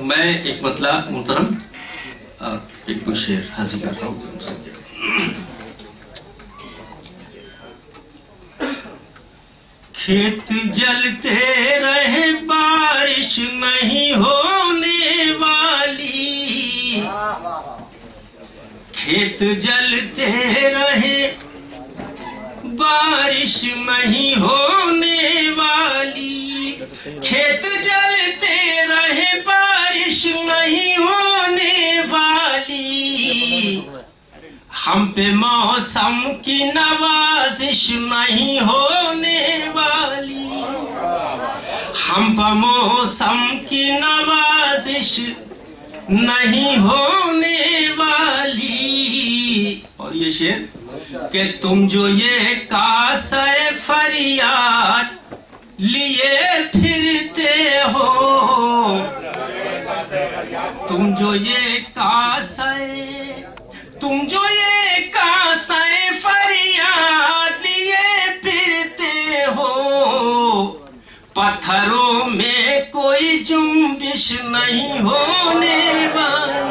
میں ایک مطلب محترم ایک دو شعر حاصل کرتا ہوں. کھیت جلتے رہے بارش نہیں ہونے والی، کھیت جلتے رہے بارش نہیں ہونے والی، کھیت جلتے رہے بارش نہیں ہونے والی، ہم پہ موسم کی نوازش نہیں ہونے والی، ہم پہ موسم کی نوازش نہیں ہونے والی. اور یہ شعر کہ تم جو یہ کاسہ فریاد لیے پھرتے ہو، تم جو یہ کاسہ فریاد لیے پھرتے ہو، پتھروں میں کوئی جنبش نہیں ہونے والی،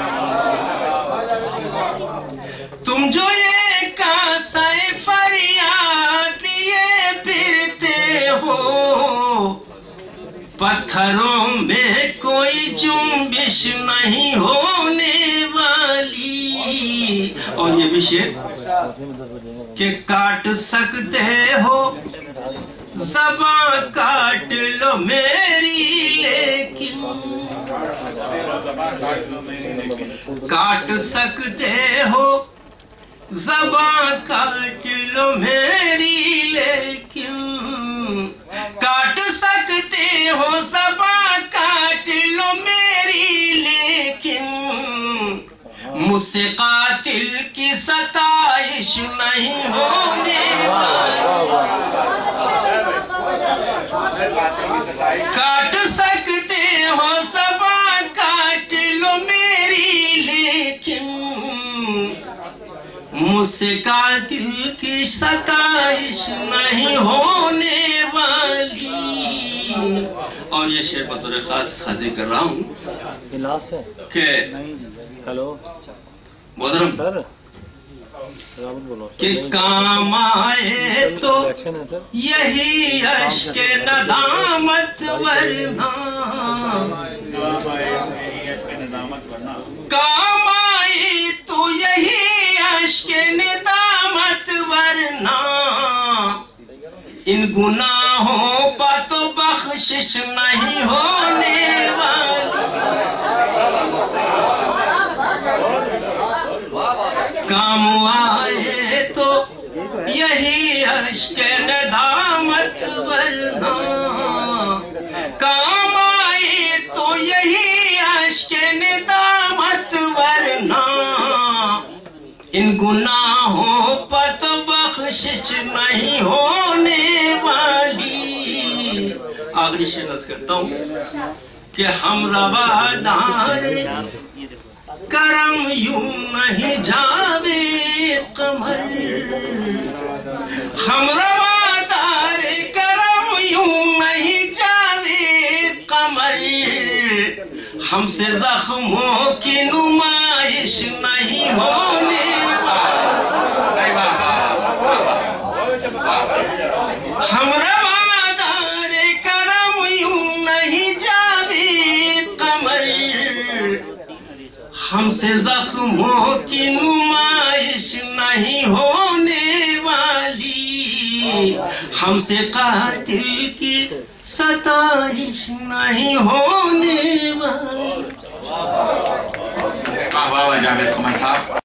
تم جو یہ کاسہ فریاد لیے پھرتے ہو، پتھروں میں کوئی جنبش نہیں ہونے والی. اور یہ بھی شعر کہ کاٹ سکتے ہو زباں کاٹ لو میری لیکن، کاٹ سکتے ہو زباں کاٹ لو میری لیکن، کاٹ سکتے ہو زباں کاٹ لو میری لیکن، مجھ سے قاتل کی ستائش نہیں ہونے والی، کاٹ سکتے ہو زباں کاٹ لو میری لیکن، مجھ سے قاتل کی ستائش نہیں ہونے والی. اور یہ شعر بطور خاص حاضر کر رہا ہوں کہ محترم کہ کام آئے تو یہی اشک ندامت ورنہ، کام آئی تو یہی اشک ندامت ورنہ، ان گناہوں پر تو بخشش نہیں ہونے والی، کام آئے تو یہی اشک ندامت ورنہ، کام آئے تو یہی اشک ندامت ورنہ، ان گناہوں پر تو بخشش نہیں ہونے والی. آخری شعر عرض کرتا ہوں کہ ہم روادار کرم یوں نہیں جاوید قمر، ہم روادار کرم یوں نہیں جاوید قمر، ہم سے زخموں کی نمائش نہیں ہونے والی، ہم روادار کرم یوں نہیں جاوید قمر، ہم سے زخموں کی نمائش نہیں ہونے والی، ہم سے قاتل کی ستائش نہیں ہونے والی. واہ واہ جاوید قمر صاحب.